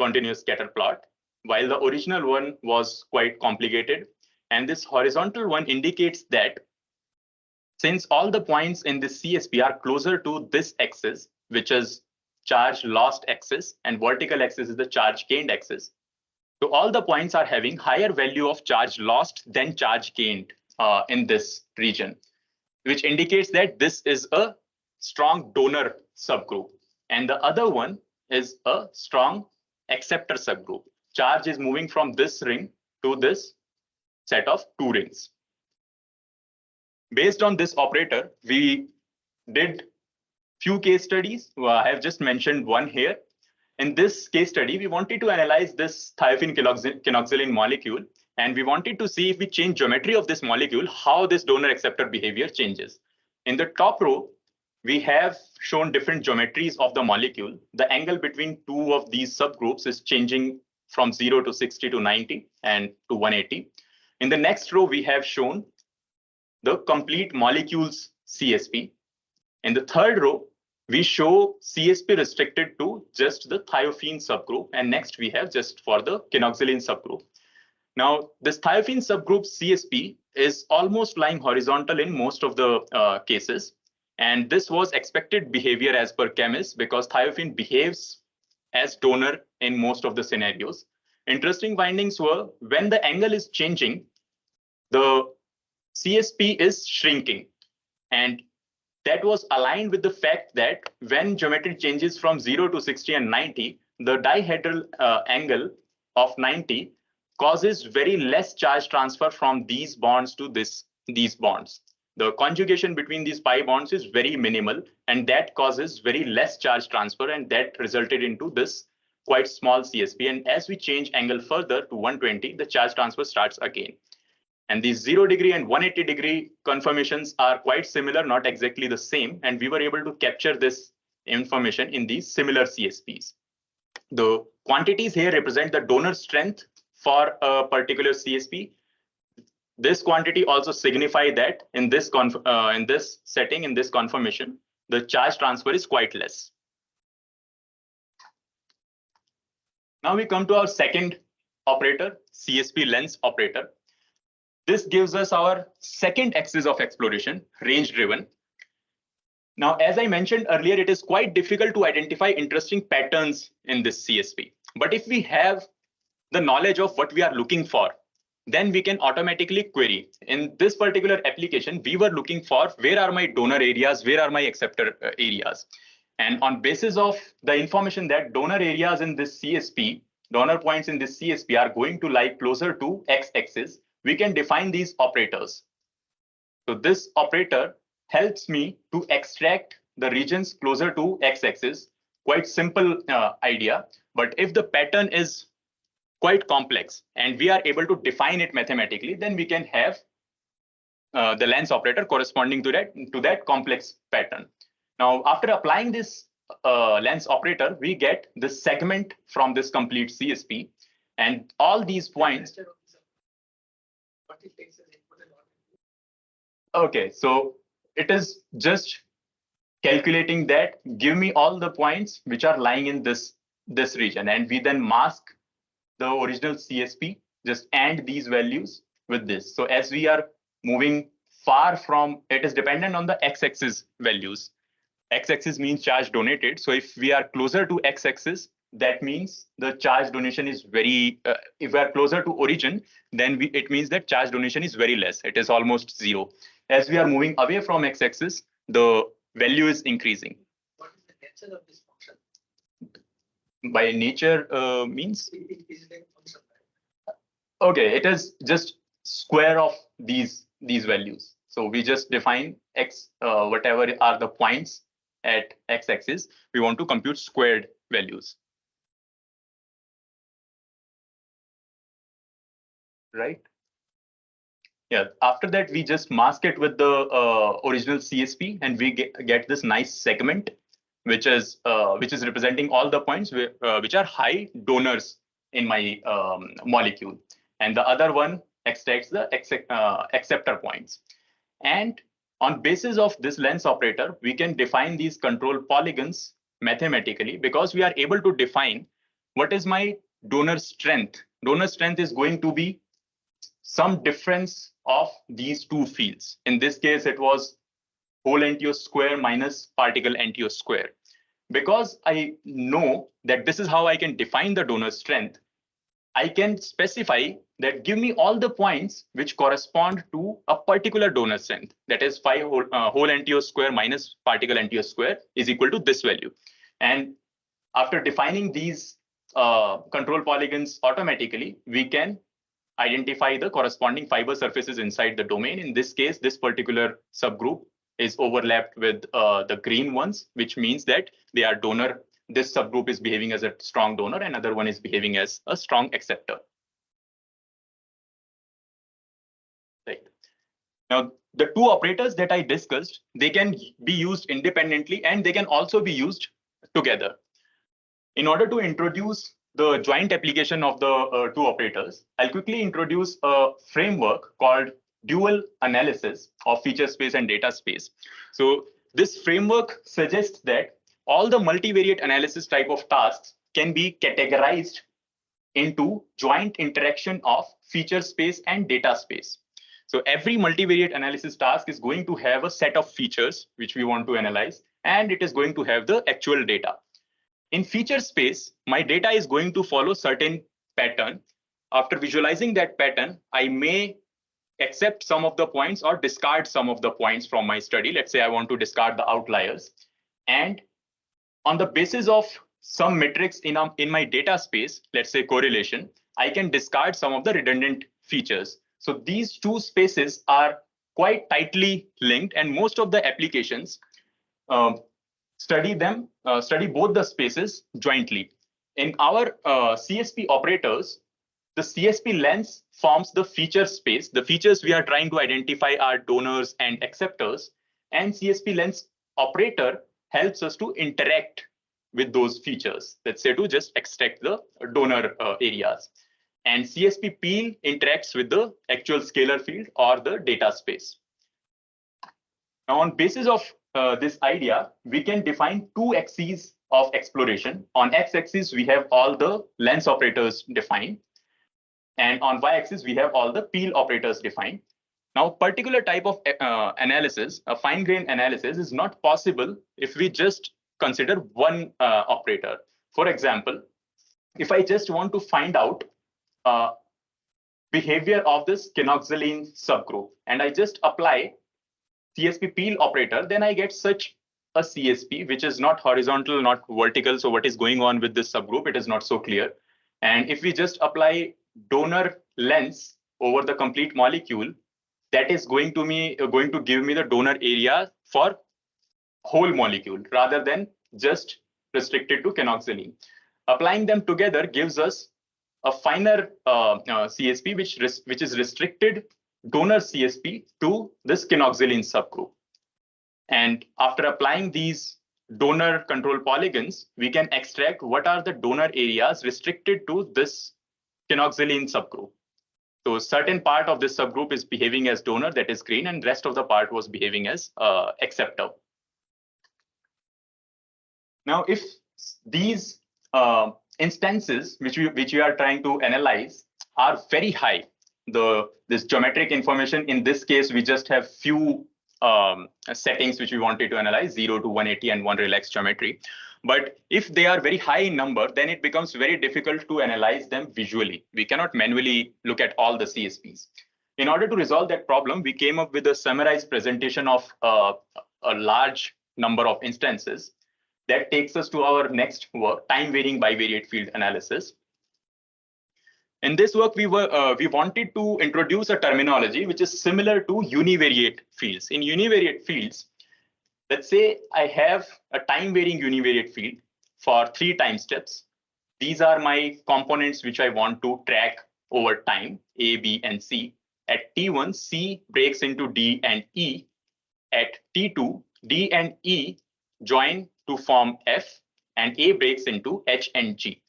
continuous scatter plot, while the original one was quite complicated. And this horizontal one indicates that since all the points in this CSP are closer to this axis, which is charge lost axis, and vertical axis is the charge gained axis. So all the points are having higher value of charge lost than charge gained in this region, which indicates that this is a strong donor subgroup. And the other one is a strong acceptor subgroup. Charge is moving from this ring to this set of two rings. Based on this operator, we did few case studies. I have just mentioned one here. In this case study, we wanted to analyze this thiophene quinoxylene molecule, and we wanted to see if we change geometry of this molecule, how this donor acceptor behavior changes. In the top row, we have shown different geometries of the molecule. The angle between two of these subgroups is changing from 0 to 60 to 90 and to 180. In the next row, we have shown the complete molecules CSP. In the third row, we show CSP restricted to just the thiophene subgroup, and next we have just for the quinoxylene subgroup. Now, this thiophene subgroup CSP is almost lying horizontal in most of the cases. And this was expected behavior as per chemists because thiophene behaves as donor in most of the scenarios. Interesting findings were when the angle is changing, the CSP is shrinking. And that was aligned with the fact that when geometry changes from 0 to 60 and 90, the dihedral angle of 90 causes very less charge transfer from these bonds to these bonds. The conjugation between these pi bonds is very minimal, and that causes very less charge transfer, and that resulted into this quite small CSP. And as we change angle further to 120, the charge transfer starts again. And these 0 degree and 180 degree conformations are quite similar, not exactly the same. And we were able to capture this information in these similar CSPs. The quantities here represent the donor strength for a particular CSP. This quantity also signify that in this setting, in this conformation, the charge transfer is quite less. Now we come to our second operator, CSP lens operator. This gives us our second axis of exploration, range driven. Now, as I mentioned earlier, it is quite difficult to identify interesting patterns in this CSP. But if we have the knowledge of what we are looking for, then we can automatically query. In this particular application, we were looking for where are my donor areas, where are my acceptor areas. And on basis of the information that donor areas in this CSP, donor points in this CSP are going to lie closer to x-axis, we can define these operators. So this operator helps me to extract the regions closer to x-axis. Quite simple idea, but if the pattern is quite complex and we are able to define it mathematically, then we can have the lens operator corresponding to that complex pattern. Now, after applying this lens operator, we get the segment from this complete CSP, and all these points. Okay, so it is just calculating that, give me all the points which are lying in this region, and we then mask the original CSP, just add these values with this. So as we are moving far from, it is dependent on the x-axis values. X-axis means charge donated. So if we are closer to x-axis, that means the charge donation is very, if we are closer to origin, then it means that charge donation is very less. It is almost 0. As we are moving away from x-axis, the value is increasing. What is the nature of this function? By nature means? Is it a function? Okay, it is just square of these values. So we just define x, whatever are the points at x-axis, we want to compute squared values. Right? Yeah, after that, we just mask it with the original CSP, and we get this nice segment, which is representing all the points which are high donors in my molecule. And the other one extracts the acceptor points. And on basis of this lens operator, we can define these control polygons mathematically, because we are able to define what is my donor strength. Donor strength is going to be some difference of these two fields. In this case, it was whole NTO square minus particle NTO square. Because I know that this is how I can define the donor strength, I can specify that give me all the points which correspond to a particular donor strength. That is phi whole NTO square minus particle NTO square is equal to this value. And after defining these control polygons automatically, we can identify the corresponding fiber surfaces inside the domain. In this case, this particular subgroup is overlapped with the green ones, which means that they are donor. This subgroup is behaving as a strong donor, and another one is behaving as a strong acceptor. Right. Now, the two operators that I discussed, they can be used independently and they can also be used together. In order to introduce the joint application of the two operators, I'll quickly introduce a framework called dual analysis of feature space and data space. So this framework suggests that all the multivariate analysis type of tasks can be categorized into joint interaction of feature space and data space. So every multivariate analysis task is going to have a set of features which we want to analyze, and it is going to have the actual data. In feature space, my data is going to follow certain pattern. After visualizing that pattern, I may accept some of the points or discard some of the points from my study. Let's say I want to discard the outliers. And on the basis of some metrics in my data space, let's say correlation, I can discard some of the redundant features. So these two spaces are quite tightly linked, and most of the applications study both the spaces jointly. In our CSP operators, the CSP lens forms the feature space. The features we are trying to identify are donors and acceptors, and CSP lens operator helps us to interact with those features. Let's say to just extract the donor areas. And CSP peel interacts with the actual scalar field or the data space. Now, on basis of this idea, we can define two axes of exploration. On x-axis, we have all the lens operators defined. And on y-axis, we have all the peel operators defined. Now, particular type of analysis, a fine-grained analysis, is not possible if we just consider one operator. For example, if I just want to find out behavior of this kinoxaline subgroup, and I just apply CSP peel operator, then I get such a CSP, which is not horizontal, not vertical. So what is going on with this subgroup, it is not so clear. And if we just apply donor lens over the complete molecule, that is going to give me the donor area for whole molecule rather than just restricted to kinoxaline. Applying them together gives us a finer CSP, which is restricted donor CSP to this kinoxaline subgroup. And after applying these donor control polygons, we can extract what are the donor areas restricted to this kinoxaline subgroup. So certain part of this subgroup is behaving as donor, that is green, and rest of the part was behaving as acceptor. Now, if these instances which we are trying to analyze are very high, this geometric information, in this case, we just have few settings which we wanted to analyze, 0 to 180 and 1 relaxed geometry. But if they are very high in number, then it becomes very difficult to analyze them visually. We cannot manually look at all the CSPs. In order to resolve that problem, we came up with a summarized presentation of a large number of instances. That takes us to our next work, time-varying bivariate field analysis. In this work, we wanted to introduce a terminology which is similar to univariate fields. In univariate fields, let's say I have a time-varying univariate field for 3 time steps. These are my components which I want to track over time, A, B, and C. At T1, C breaks into D and E. At T2, D and E join to form F, and A breaks into H and G.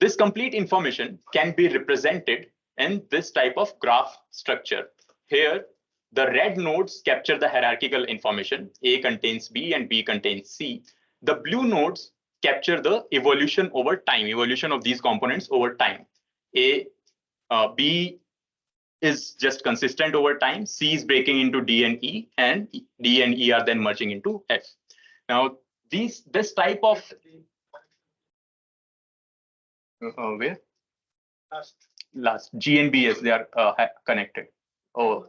This complete information can be represented in this type of graph structure. Here, the red nodes capture the hierarchical information. A contains B and B contains C. The blue nodes capture the evolution over time, evolution of these components over time. B is just consistent over time. C is breaking into D and D and E are then merging into F. Now, this type of where? Last G and B, yes, they are connected. Oh,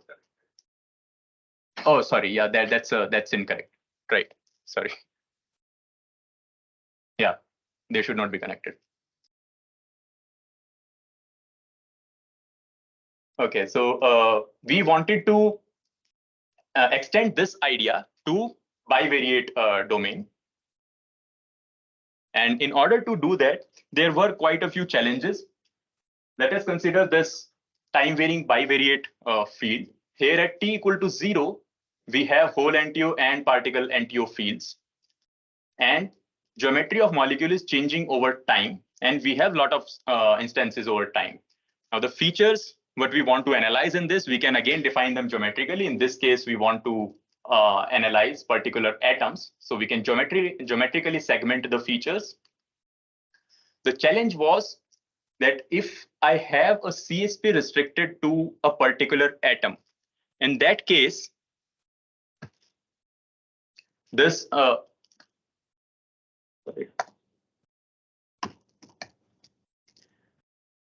sorry. Yeah, that's incorrect. Right. Sorry. Yeah, they should not be connected. Okay, so we wanted to extend this idea to bivariate domain. And in order to do that, there were quite a few challenges. Let us consider this time-varying bivariate field. Here at t equal to 0, we have whole NTO and particle NTO fields. And geometry of molecule is changing over time, and we have a lot of instances over time. Now, the features, what we want to analyze in this, we can again define them geometrically. In this case, we want to analyze particular atoms. So we can geometrically segment the features. The challenge was that if I have a CSP restricted to a particular atom, In that case, this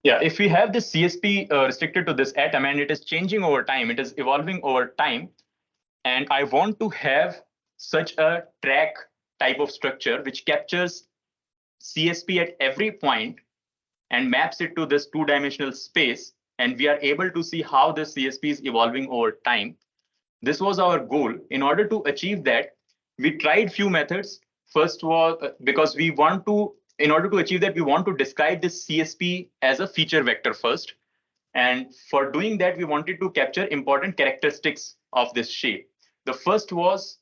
yeah, if we have this CSP restricted to this atom and it is changing over time, it is evolving over time, and I want to have such a track type of structure which captures CSP at every point and maps it to this two-dimensional space, and we are able to see how the CSP is evolving over time. This was our goal. In order to achieve that, we tried few methods. First was because we want to, in order to achieve that, we want to describe this CSP as a feature vector first. And for doing that, we wanted to capture important characteristics of this shape. The first was,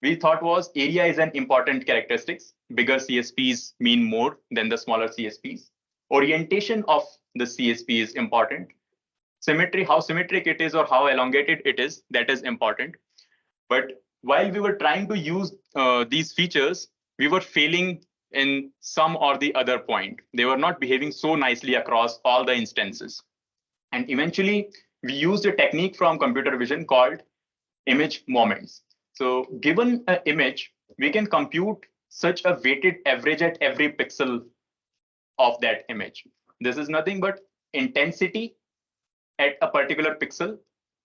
we thought was area is an important characteristics. Bigger CSPs mean more than the smaller CSPs. Orientation of the CSP is important. Symmetry, how symmetric it is or how elongated it is, that is important. But while we were trying to use these features, we were failing in some or the other point. They were not behaving so nicely across all the instances. And eventually, we used a technique from computer vision called image moments. So given an image, we can compute such a weighted average at every pixel of that image. This is nothing but intensity at a particular pixel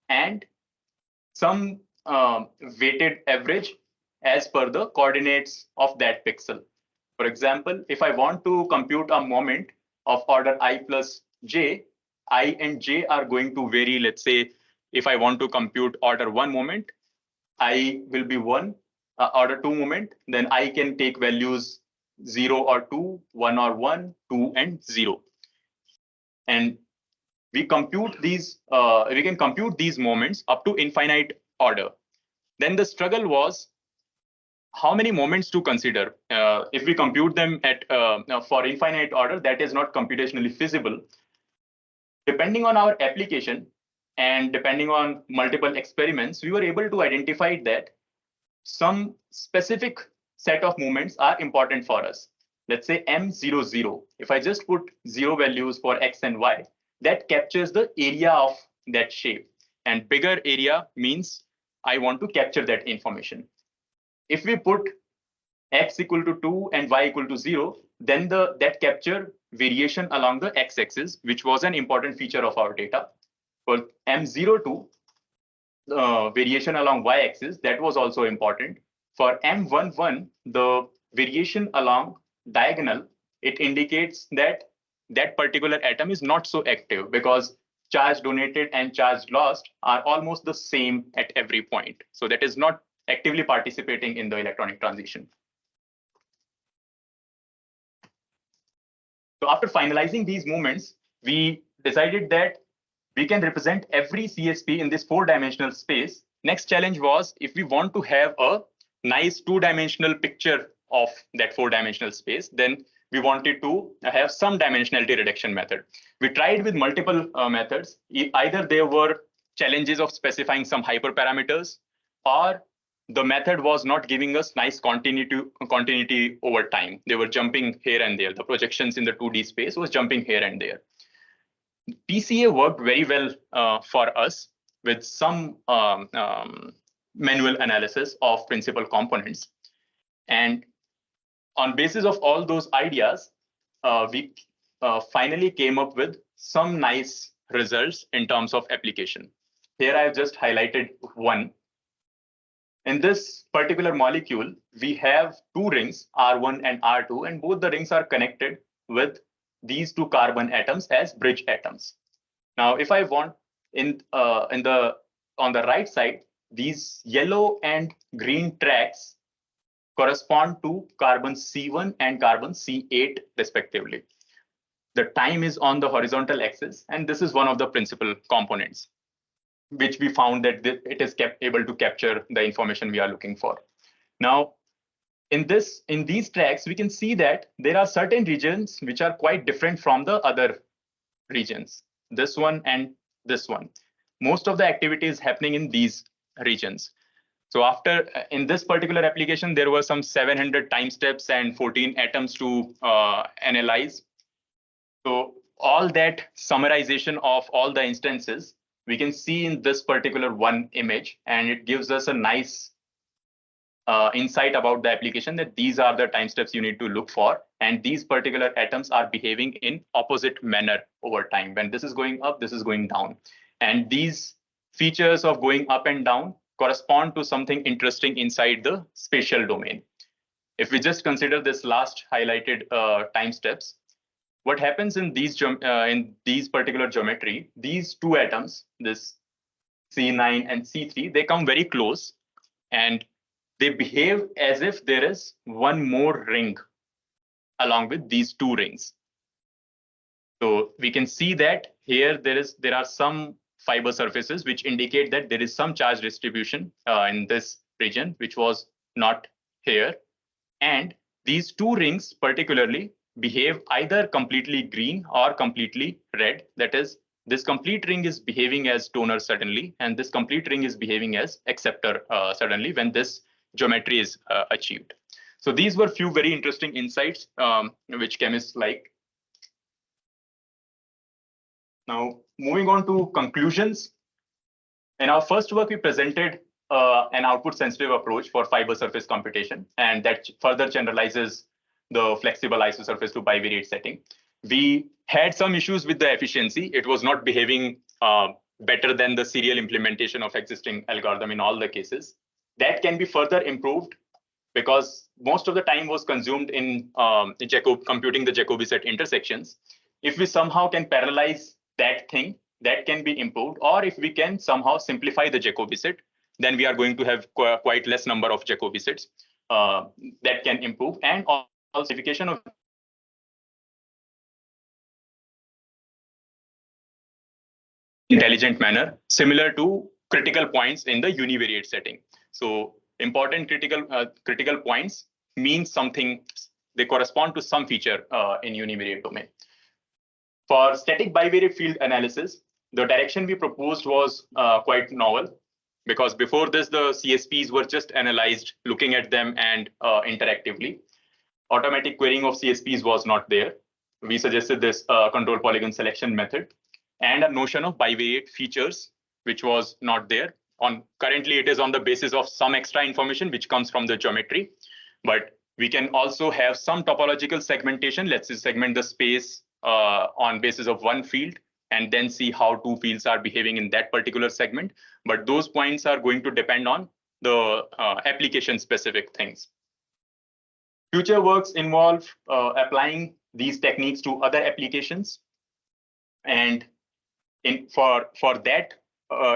and some weighted average as per the coordinates of that pixel. For example, if I want to compute a moment of order I plus j, I and j are going to vary. Let's say if I want to compute order 1 moment, I will be 1, order 2 moment, then I can take values 0 or 2, 1 or 1, 2 and 0. And we compute these, we can compute these moments up to infinite order. Then the struggle was how many moments to consider. If we compute them at for infinite order, that is not computationally feasible. Depending on our application and depending on multiple experiments, we were able to identify that some specific set of moments are important for us. Let's say M00. If I just put 0 values for X and Y, that captures the area of that shape. And bigger area means I want to capture that information. If we put X equal to 2 and Y equal to 0, then that capture variation along the X-axis, which was an important feature of our data. For M02, variation along Y-axis, that was also important. For M11, the variation along diagonal, it indicates that that particular atom is not so active because charge donated and charge lost are almost the same at every point. So that is not actively participating in the electronic transition. So after finalizing these movements, we decided that we can represent every CSP in this 4-dimensional space. Next challenge was if we want to have a nice 2-dimensional picture of that 4-dimensional space, then we wanted to have some dimensionality reduction method. We tried with multiple methods. Either there were challenges of specifying some hyperparameters, or the method was not giving us nice continuity over time. They were jumping here and there. The projections in the 2D space was jumping here and there. PCA worked very well for us with some manual analysis of principal components. And on basis of all those ideas, we finally came up with some nice results in terms of application. Here I've just highlighted one. In this particular molecule, we have 2 rings, R1 and R2, and both the rings are connected with these 2 carbon atoms as bridge atoms. Now, if I want on the right side, these yellow and green tracks correspond to carbon C1 and carbon C8 respectively. The time is on the horizontal axis, and this is one of the principal components, which we found that it is able to capture the information we are looking for. Now, in these tracks, we can see that there are certain regions which are quite different from the other regions, this one and this one. Most of the activity is happening in these regions. So after, in this particular application, there were some 700 time steps and 14 atoms to analyze. So all that summarization of all the instances we can see in this particular one image, and it gives us a nice insight about the application that these are the time steps you need to look for, and these particular atoms are behaving in opposite manner over time. When this is going up, this is going down, and these features of going up and down correspond to something interesting inside the spatial domain. If we just consider this last highlighted time steps, what happens in these particular geometry, these two atoms, this C9 and C3, they come very close, and they behave as if there is one more ring along with these two rings. So we can see that here there are some fiber surfaces which indicate that there is some charge distribution in this region, which was not here. And these two rings particularly behave either completely green or completely red. That is, this complete ring is behaving as donor suddenly, and this complete ring is behaving as acceptor suddenly when this geometry is achieved. So these were few very interesting insights which chemists like. Now, moving on to conclusions. In our first work, we presented an output-sensitive approach for fiber surface computation, and that further generalizes the flexible isosurface to bivariate setting. We had some issues with the efficiency. It was not behaving better than the serial implementation of existing algorithm in all the cases. That can be further improved because most of the time was consumed in computing the Jacobi set intersections. If we somehow can parallelize that thing, that can be improved, or if we can somehow simplify the Jacobi set, then we are going to have quite less number of Jacobi sets that can improve, and also simplification of intelligent manner, similar to critical points in the univariate setting. So important critical points mean something, they correspond to some feature in univariate domain. For static bivariate field analysis, the direction we proposed was quite novel, because before this, the CSPs were just analyzed, looking at them and interactively. Automatic querying of CSPs was not there. We suggested this control polygon selection method and a notion of bivariate features, which was not there. Currently, it is on the basis of some extra information which comes from the geometry, but we can also have some topological segmentation. Let's say segment the space on basis of one field, and then see how two fields are behaving in that particular segment. But those points are going to depend on the application-specific things. Future works involve applying these techniques to other applications. And for that,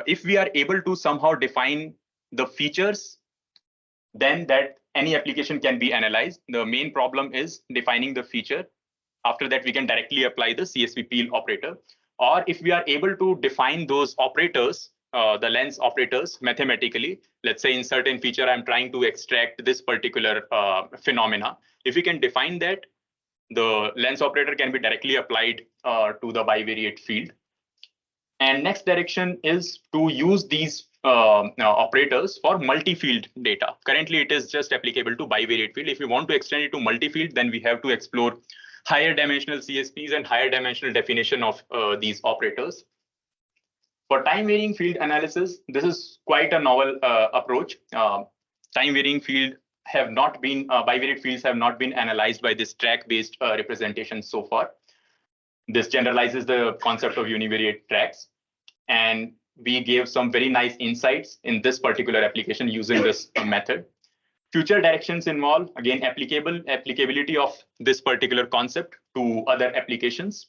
if we are able to somehow define the features, then that any application can be analyzed. The main problem is defining the feature. After that, we can directly apply the CSP peel operator. Or if we are able to define those operators, the lens operators mathematically, let's say in certain feature, I'm trying to extract this particular phenomena. If we can define that, the lens operator can be directly applied to the bivariate field. And next direction is to use these operators for multi-field data. Currently, it is just applicable to bivariate field. If we want to extend it to multi-field, then we have to explore higher dimensional CSPs and higher dimensional definition of these operators. For time varying field analysis, this is quite a novel approach. Time varying field have not been, bivariate fields have not been analyzed by this track-based representation so far. This generalizes the concept of univariate tracks. And we gave some very nice insights in this particular application using this method. Future directions involve, again, applicability of this particular concept to other applications.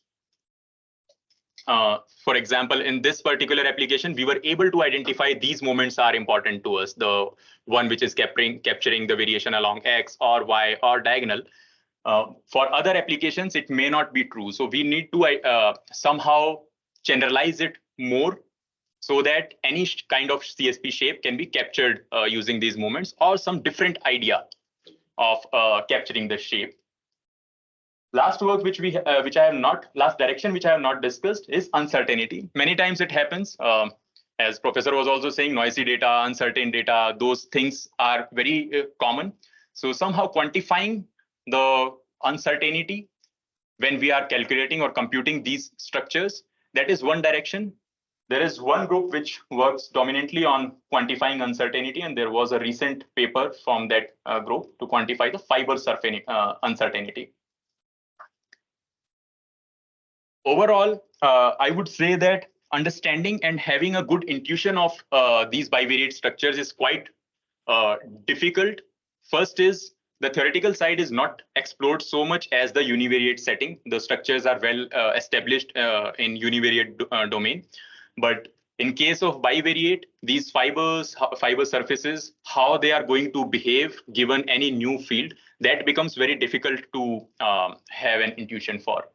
For example, in this particular application, we were able to identify these moments are important to us, the one which is capturing the variation along X or Y or diagonal. For other applications, it may not be true. So we need to somehow generalize it more so that any kind of CSP shape can be captured using these moments, or some different idea of capturing the shape. Last work last direction which I have not discussed is uncertainty. Many times it happens, as professor was also saying, noisy data, uncertain data, those things are very common. So somehow quantifying the uncertainty when we are calculating or computing these structures, that is one direction. There is one group which works dominantly on quantifying uncertainty, and there was a recent paper from that group to quantify the fiber uncertainty. Overall, I would say that understanding and having a good intuition of these bivariate structures is quite difficult. First is the theoretical side is not explored so much as the univariate setting. The structures are well established in univariate domain. But in case of bivariate, these fiber surfaces, how they are going to behave given any new field, that becomes very difficult to have an intuition for.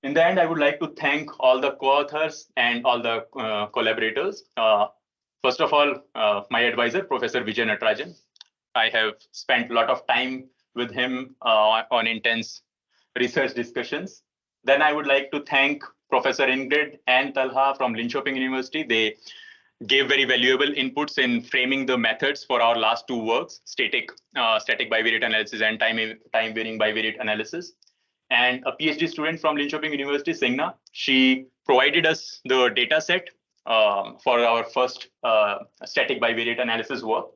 In the end, I would like to thank all the co-authors and all the collaborators. First of all, my advisor, Professor Vijay Natarajan. I have spent a lot of time with him on intense research discussions. Then I would like to thank Professor Ingrid and Talha from Linköping University. They gave very valuable inputs in framing the methods for our last two works, static bivariate analysis and time-varying bivariate analysis. And a PhD student from Linköping University, Singna, she provided us the data set for our first static bivariate analysis work.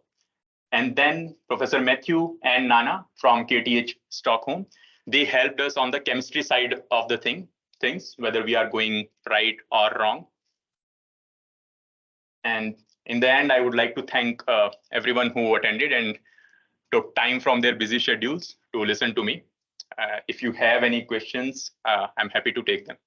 And then Professor Matthew and Nana from KTH Stockholm, they helped us on the chemistry side of the things, whether we are going right or wrong. And in the end, I would like to thank everyone who attended and took time from their busy schedules to listen to me. If you have any questions, I'm happy to take them.